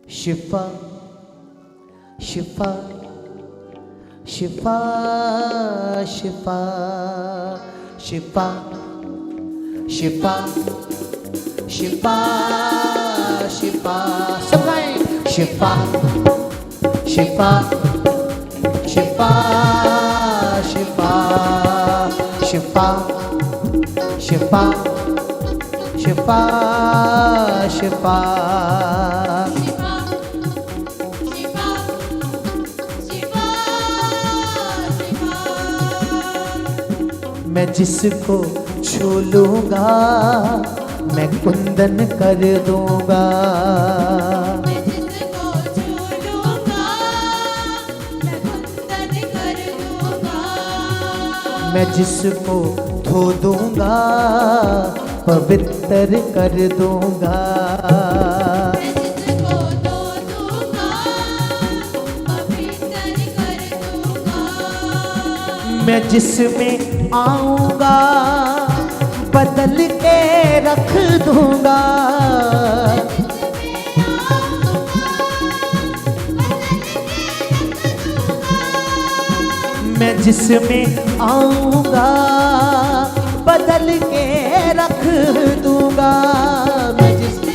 शिफा शिफा शिफा शिफा शिफा शिफा शिफा शिफा सब गाएं शिफा शिफा शिफा शिफा शिफा शिफा शिफा शिफा मैं जिसको छू लूंगा मैं कुंदन कर दूंगा। मैं जिसको छू लूंगा मैं कुंदन कर दूंगा। मैं जिसको धो दूंगा पवित्र कर दूंगा। मैं जिसको धो दूंगा पवित्र कर दूंगा। मैं जिसमें आऊंगा बदल के रख दूंगा। मैं जिसमें आऊंगा बदल के रख दूंगा। मैं जिसमें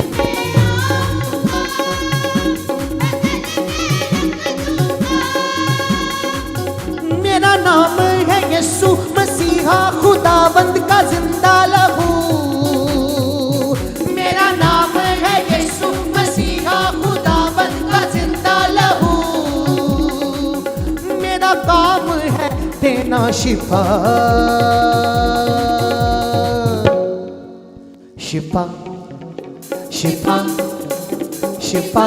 मेरा नाम है यीशु मसीहा खुदावंद का जिंदा लहू। मेरा नाम है यीशु मसीहा खुदावंद का जिंदा लहू। मेरा काम है देना शिफा शिफा शिफा शिफा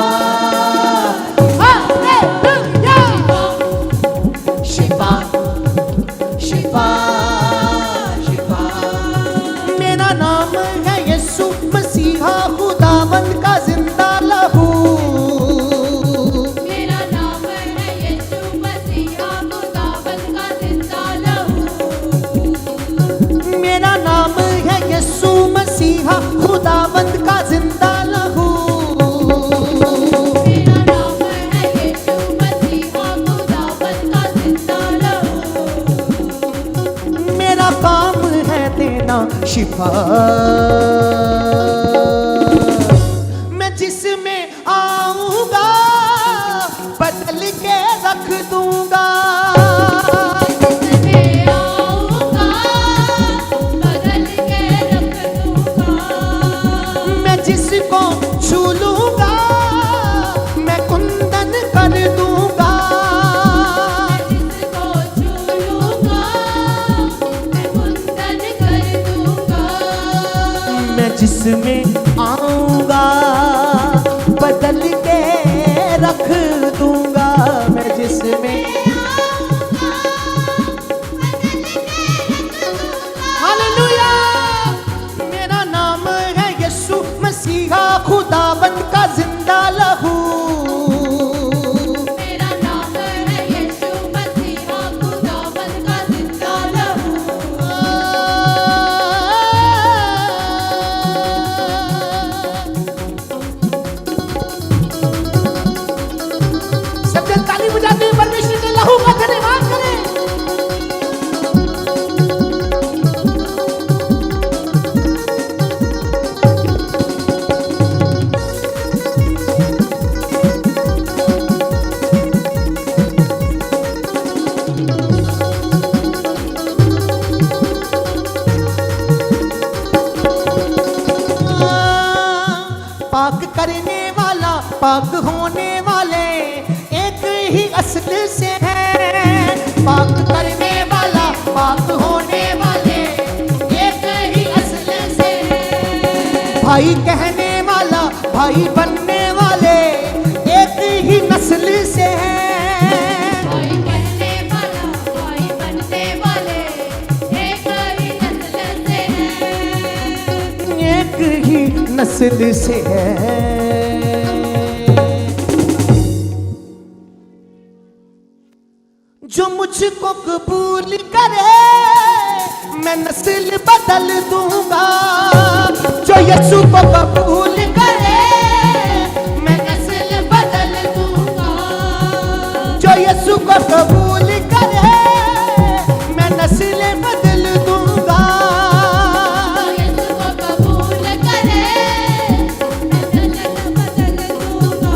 शिफा शिफा शिफा। मेरा नाम है यीशु मसीहा खुदावंद का जिंदा लहू। मेरा नाम है यीशु मसीहा खुदावंद का जिंदा लहू। मेरा नाम है यीशु मसीहा खुदावंद का जिंदा लहू। मेरा नाम है यीशु मसीहा खुदावंद का जिंदा लहू। मेरा काम है देना शिफा। मैं जिसमें आऊंगा बदल के रख दूंगा। जिसमें आऊंगा बदल के रख दूंगा। मैं जिसको छू लूंगा मैं कुंदन कर दूंगा। जिसको छू लूंगा मैं कुंदन कर दूंगा। मैं जिसमें आऊंगा बदल के रख दूंगा। मैं जिसमें हालेलुया। मेरा नाम है यीशु मसीहा खुदावंद का जिंदा लहू। मेरा नाम है यीशु मसीहा खुदावंद का जिंदा लहू। सब जन ताली बजाते हैं परमेश्वर के लहू का धन्यवाद करें। पाक करने वाला पाक होने वाले एक ही असल से है। पाक करने वाला पाक होने वाले एक ही असल से है। भाई कहने वाला भाई बनने वाले एक ही नस्ल से है। भाई कहने वाला भाई बनने वाले एक ही नस्ल से है। एक ही नस्ल से है। जो मुझको कबूल करे मैं नस्ल बदल दूंगा। जो यीशु को कबूल करे मैं नस्ल बदल को कबूल करे मैं नस्लें बदल दूंगा। यीशु को कबूल करे मैं नस्ल बदल दूंगा।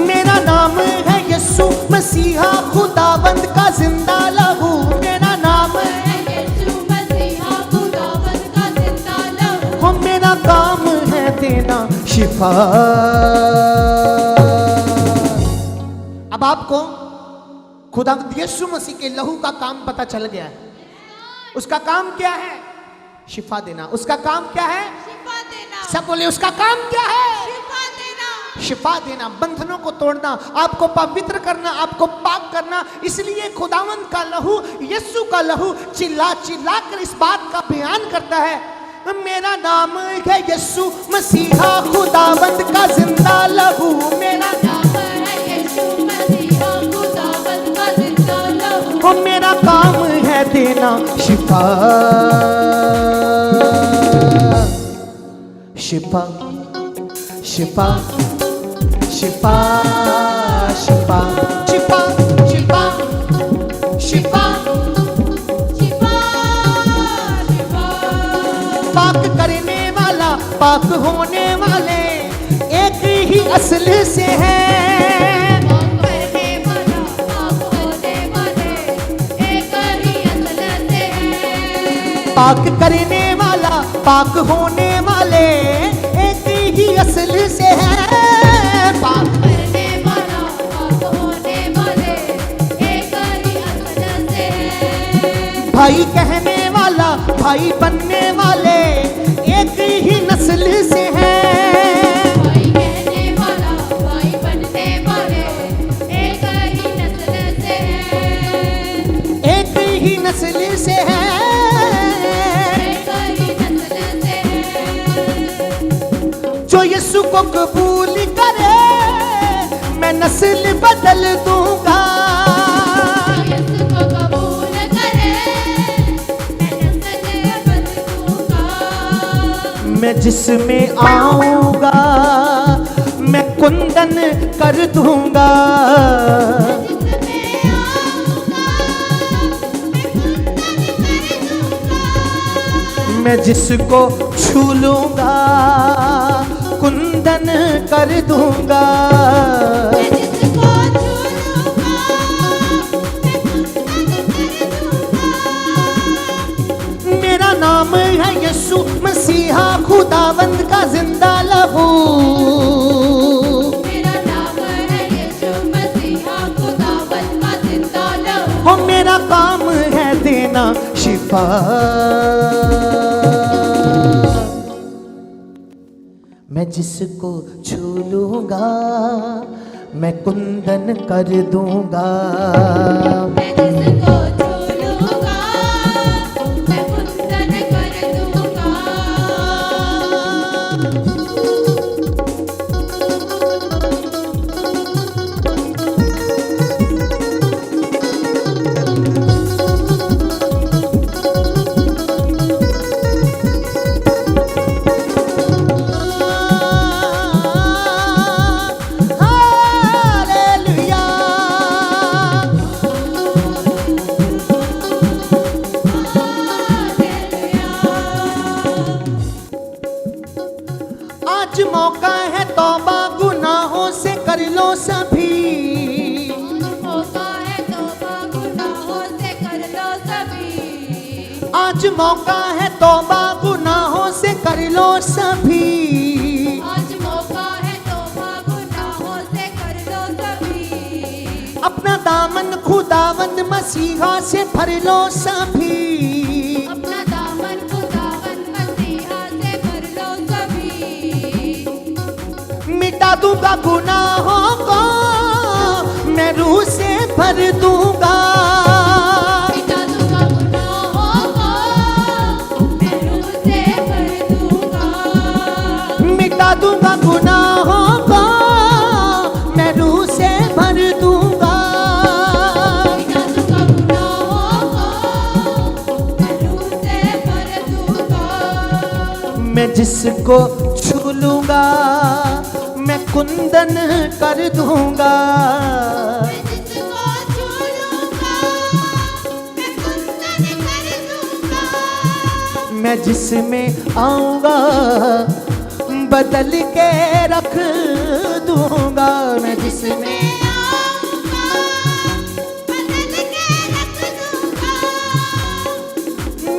मेरा नाम है यीशु मसीहा खुदावंद का जिंदा लहू। मेरा नाम है यीशु मसीहा खुदावंद का जिंदा लहू। हो, मेरा काम है देना शिफा। अब आपको खुदा यीशु मसीह के लहू का काम पता चल गया है। उसका काम क्या है? शिफा देना। उसका काम क्या है? शिफा देना। सब बोले उसका काम क्या है? शिफा देना। शिफा देना, बंधनों को तोड़ना, आपको पवित्र करना, आपको पाक करना। इसलिए खुदावंद का लहू, यीशु का लहू चिल्ला चिल्ला कर इस बात का बयान करता है, मेरा नाम है यीशु मसीहा खुदावंद का जिंदा लहू। मेरा नाम है यीशु मसीहा खुदावंद का जिंदा लहू। हो, मेरा काम है देना शिफा। शिफा शिफा शिफा शिफा शिफा शिफा शिफा शिफा शिफा। पाक करने वाला, पाक होने वाले एक ही असल से है। पाक करने वाला, पाक होने वाले एक ही असल से है। पाक करने वाला, पाक होने वाले एक ही असल से है। पाक करने वाला, पाक होने वाले एक ही असल से है। भाई कहने वाला, भाई बनने वाले एक ही नस्ल से है। भाई कहने वाला, भाई बनने वाले एक ही नस्ल से है। एक ही नस्ल से है। एक ही नस्ल से है। जो यीशु को कबूल करे मैं नस्ल बदल दूंगा। यीशु को कबूल करे मैं नस्ल बदल दूंगा। मैं जिसमें आऊंगा मैं कुंदन कर दूंगा। जिसमें आऊंगा मैं कुंदन कर दूंगा। मैं जिसको छू लूंगा कुंदन कर दूंगा। मैं जिसको छू लूंगा मैं कुंदन कर दूंगा। मेरा नाम है यीशु मसीहा खुदावंद का जिंदा लहू। मेरा नाम है यीशु मसीहा खुदावंद का जिंदा लहू। हो, मेरा काम है देना शिफा। मैं जिसको छू लूंगा मैं कुंदन कर दूंगा। मैं जिसको छू लूंगा मैं कुंदन कर दूंगा। हालेलुया। आज मौका है तौबा गुनाहों से कर लो सभी। मौका है तौबा गुनाहों से कर लो सभी। आज मौका है तौबा गुनाहों से कर लो सभी। आज मौका है तौबा गुनाहों से कर लो सभी। अपना दामन खुदावंद मसीहा से भर लो सभी। अपना दामन खुदावंद मसीहा से भर लो सभी। मिटा दूंगा गुनाहों को मैं रूह से भर दूंगा। मिटा दूंगा गुनाहों को मैं रूह से भर दूंगा। मिटा दूंगा गुनाहों को मैं रूह से भर दूंगा। मिटा दूंगा गुनाहों को मैं रूह से भर दूंगा। मैं जिसको छू लूंगा मैं कुंदन कर दूंगा। मैं जिसमें आऊंगा बदल के रख दूंगा, मैं जिसमें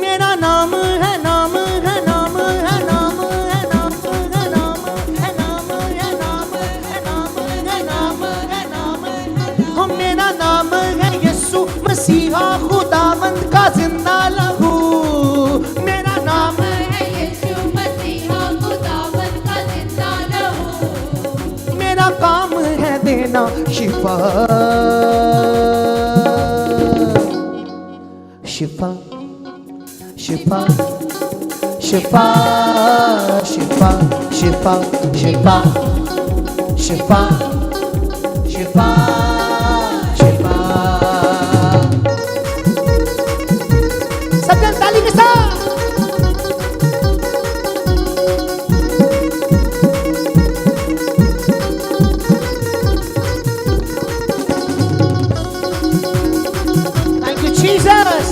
मेरा नाम है, नाम है, नाम है, नाम है, नाम है, नाम है, नाम है, नाम है, नाम है, नाम है, नाम है, हो मेरा नाम है यीशु मसीहा खुदावंद का जिंदा लहू, मेरा नाम है यीशु मसीहा खुदावंद का जिंदा लहू, मेरा काम है देना शिफा, शिफा शिफा शिफा शिफा शिफा शिफा शिफा शिफा शिफा। सब जन ताली के साथ थैंक यू जीसस।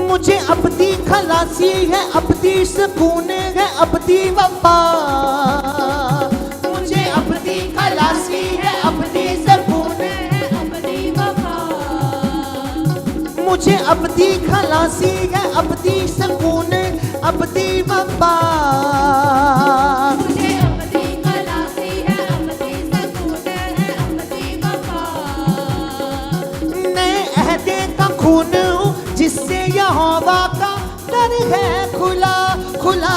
मुझे अबदी खलासी है, अबदी सुकून है, अबदी वफा, मुझे अबदी खलासी है, अबदी सुकून है, अबदी वफा, मुझे अबदी खलासी है, अबदी सुकून, अबदी वफा, मुझे अबदी खलासी है, अबदी सुकून है, अबदी वफा, नए अहदे का खून हूँ जिससे यहोवा का दर है खुला खुला,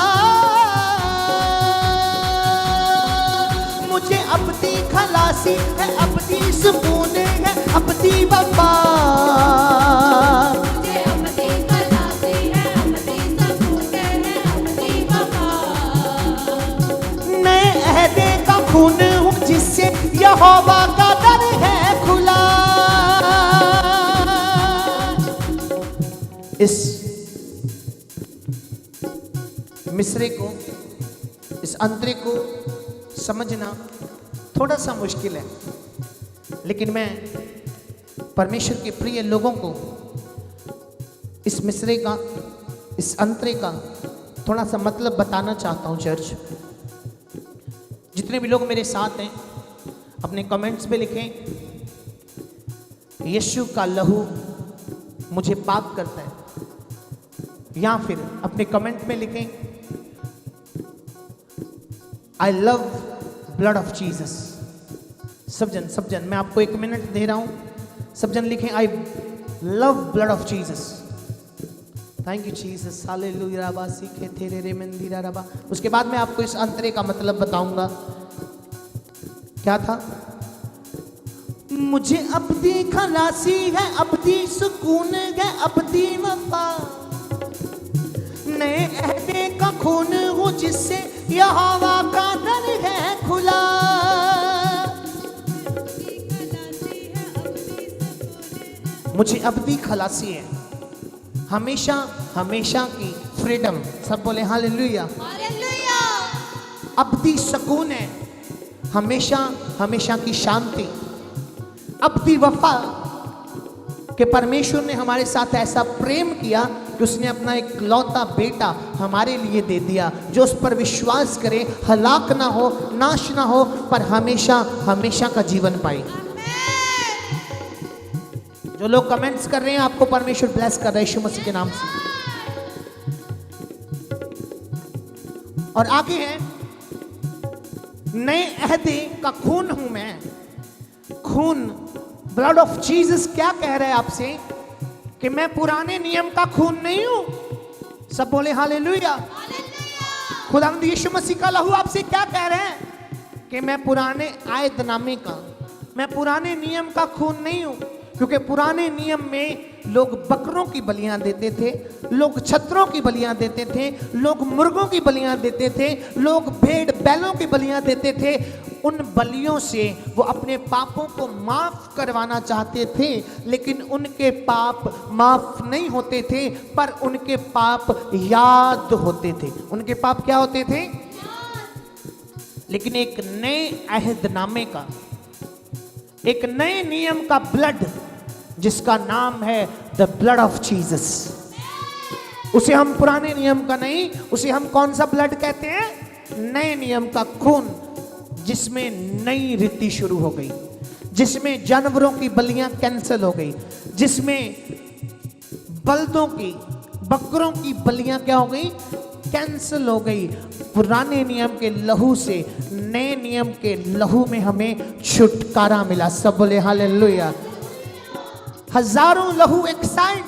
मुझे अबदी खलासी है, अबदी सुकून है, अबदी वफा, मुझे अबदी खलासी है, अबदी सुकून है, अबदी वफा, नए अहदे का खून हूँ जिससे यहोवा का दर है खुला। इस मिसरे को, इस अंतरे को समझना थोड़ा सा मुश्किल है, लेकिन मैं परमेश्वर के प्रिय लोगों को इस मिसरे का, इस अंतरे का थोड़ा सा मतलब बताना चाहता हूं। चर्च, जितने भी लोग मेरे साथ हैं अपने कमेंट्स में लिखें, यीशु का लहू मुझे पाक करता है, या फिर अपने कमेंट में लिखें, I love blood of Jesus. सब जन मैं आपको 1 मिनट दे रहा हूं, सब जन लिखें I love blood of Jesus. Thank you Jesus, hallelujah रबा सीखे तेरे रे मंदिरा रबा। उसके बाद मैं आपको इस अंतरे का मतलब बताऊंगा। क्या था? मुझे अबदी खलासी है, अबदी सुकून है, अबदी वफा, नए अहदे का खून हूँ जिससे यहोवा का दर है खुला, मुझे अबदी खलासी है, हमेशा हमेशा की फ्रीडम। सब बोले हालेलुया। हालेलुया, अबदी सुकून है, हमेशा हमेशा की शांति, अबदी वफा कि परमेश्वर ने हमारे साथ ऐसा प्रेम किया कि उसने अपना एक लौता बेटा हमारे लिए दे दिया, जो उस पर विश्वास करे हलाक ना हो, नाश ना हो, पर हमेशा हमेशा का जीवन पाए। जो लोग कमेंट्स कर रहे हैं आपको परमेश्वर ब्लेस कर रहा है यीशु मसीह के नाम से। और आगे है, नए अहदे का खून हूं मैं। खून, ब्लड ऑफ जीसस क्या कह रहा है आपसे? कि मैं पुराने नियम का खून नहीं हूं। सब बोले हालेलुया। खुदावंद यीशु मसीह का लहू आपसे क्या कह रहे हैं? कि मैं पुराने आयतनामे का, मैं पुराने नियम का खून नहीं हूं। क्योंकि पुराने नियम में लोग बकरों की बलियां देते थे, लोग छतरों की बलियां देते थे, लोग मुर्गों की बलियां देते थे, लोग भेड़ बैलों की बलियां देते थे। उन बलियों से वो अपने पापों को माफ करवाना चाहते थे, लेकिन उनके पाप माफ नहीं होते थे, पर उनके पाप याद होते थे। उनके पाप क्या होते थे? लेकिन एक नए अहदनामे का, एक नए नियम का ब्लड जिसका नाम है द ब्लड ऑफ जीसस। उसे हम पुराने नियम का नहीं, उसे हम कौन सा ब्लड कहते हैं? नए नियम का खून, जिसमें नई रीति शुरू हो गई, जिसमें जानवरों की बलियां कैंसिल हो गई, जिसमें बल्दों की, बकरों की बलियां क्या हो गई? कैंसिल हो गई। पुराने नियम के लहू से नए नियम के लहू में हमें छुटकारा मिला। सब बोले हालेलुया। हजारों लहू एक साइड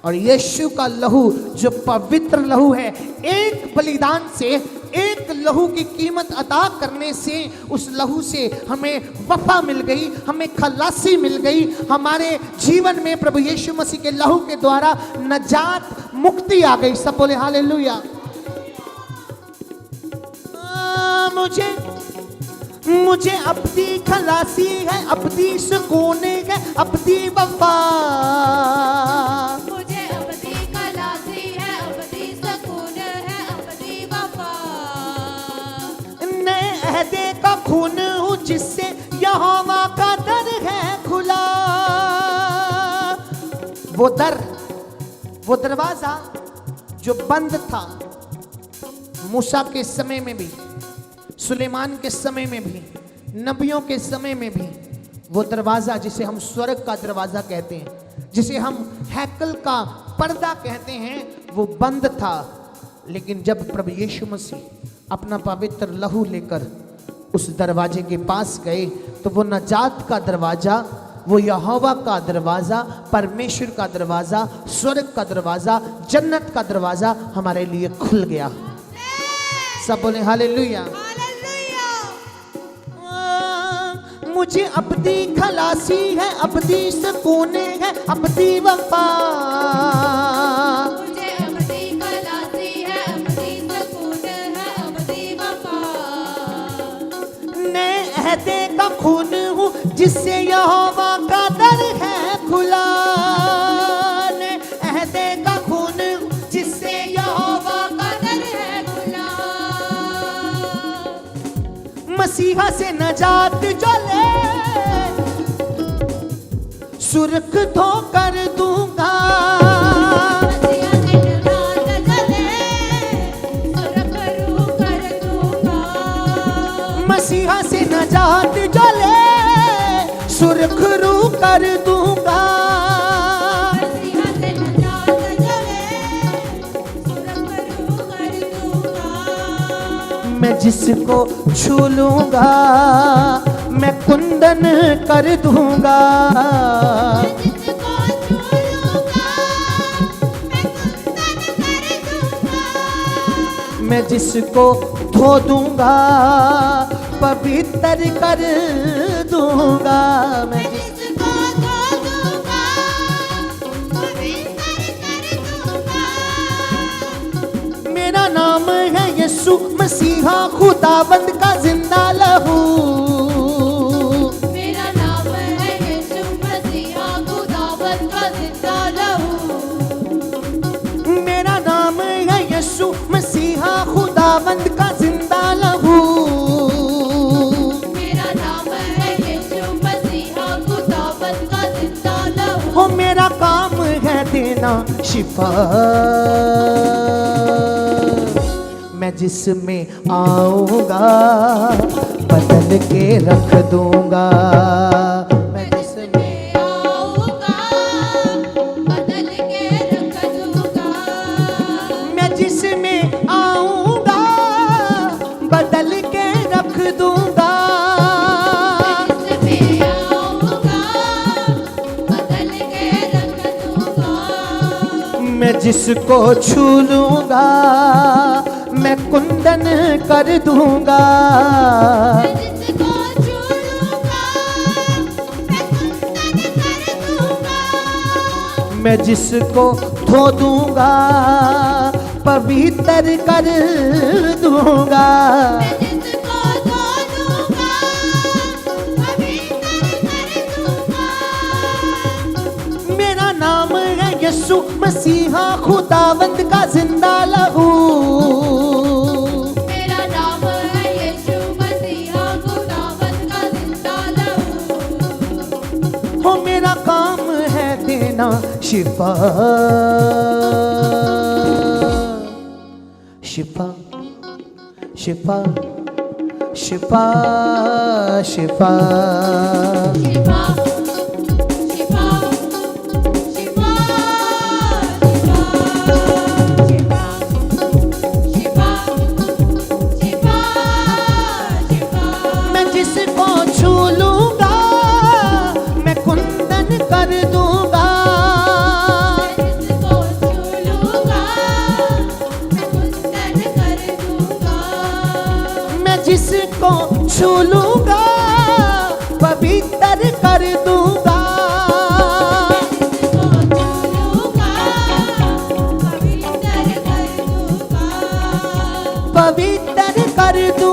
और यीशु का लहू जो पवित्र लहू है, एक बलिदान से, एक लहू की कीमत अदा करने से, उस लहू से हमें वफा मिल गई, हमें खलासी मिल गई। हमारे जीवन में प्रभु यीशु मसीह के लहू के द्वारा नजात, मुक्ति आ गई। सब बोले हालेलुया। मुझे अपनी खलासी है, अपनी सुकून है, अपनी वफा। मुझे अपनी खलासी है, अपनी सुकून है, अपनी वफा। नए अहदे का खून हूँ, जिससे यहोवा का दर है खुला। वो दर, वो दरवाजा जो बंद था मूसा के समय में भी, सुलेमान के समय में भी, नबियों के समय में भी, वो दरवाजा जिसे हम स्वर्ग का दरवाजा कहते हैं, जिसे हम हैकल का पर्दा कहते हैं, वो बंद था। लेकिन जब प्रभु यीशु मसीह अपना पवित्र लहू लेकर उस दरवाजे के पास गए, तो वो नजात का दरवाजा, वो यहोवा का दरवाजा, परमेश्वर का दरवाजा, स्वर्ग का दरवाजा, जन्नत का दरवाजा हमारे लिए खुल गया। सब बोले हालेलुया। मुझे अपनी खलासी है, अपनी सुकून है, अपनी वफा। मुझे अपनी खलासी है, अपनी सुकून है, अपनी वफा। नए अहदे का खून हूँ, जिससे यहोवा का दर है खुला। नए अहदे का खून हूँ, जिससे यहोवा का दर है खुला। मसीहा से नजात जो ले, सुर्ख धोकर दूंगा। मसीहा से नजात जले, सुर्ख रू कर दूंगा। मसीहा से नजात जो ले, सुर्ख रू कर दूंगा। मसीहा से नजात जले, सुर्ख रू कर दूंगा। मैं जिसको छू लूंगा, मैं कुंदन कर दूंगा। जिसको छू लूंगा, मैं कुंदन कर दूंगा। मैं जिसको धो दूंगा, पवित्र कर दूंगा। मैं जिसको धो दूंगा, पवित्र कर दूंगा। मेरा नाम है यीशु मसीहा, खुदाबंद का जिंदा लहू। मेरा नाम है यीशु मसीहा, खुदावंद का जिंदा लहू। मेरा नाम है यीशु मसीहा, खुदाबंद का जिंदा लहू। मेरा नाम है यीशु मसीहा, खुदावंद का जिंदा लहू। हो मेरा काम है देना शिफा। मैं जिसमें आऊंगा, बदल के रख दूंगा। मैं जिसमें आऊंगा, बदल के रख दूंगा। मैं जिसमें आऊंगा, बदल के रख दूंगा। जिसमें आऊंगा, बदल के रख दूंगा। मैं जिसको छू लूंगा, मैं कुंदन कर दूंगा। जिसको छू लूंगा, मैं कुंदन कर दूंगा। मैं जिसको धो दूंगा, पवित्र कर दूंगा। मैं जिसको धो दूंगा, पवित्र कर दूंगा। मेरा नाम है यीशु मसीहा, खुदावंद का जिंदा लहू। मेरा नाम है यीशु मसीहा, खुदावंद का जिंदा लहू। हो मेरा काम है शिफा शिफा शिफा शिफा शिफा शिफा शिफा शिफा शिफा शिफा शिफा शिफा मैं जिसको छू लूंगा मैं कुंदन कर दूंगा जिसको छू लूंगा मैं कुंदन कर दूंगा मैं जिसको छू लूंगा पवित्र कर दूंगा जिसको छू लूंगा पवित्र कर दूंगा पवित्र कर दूंगा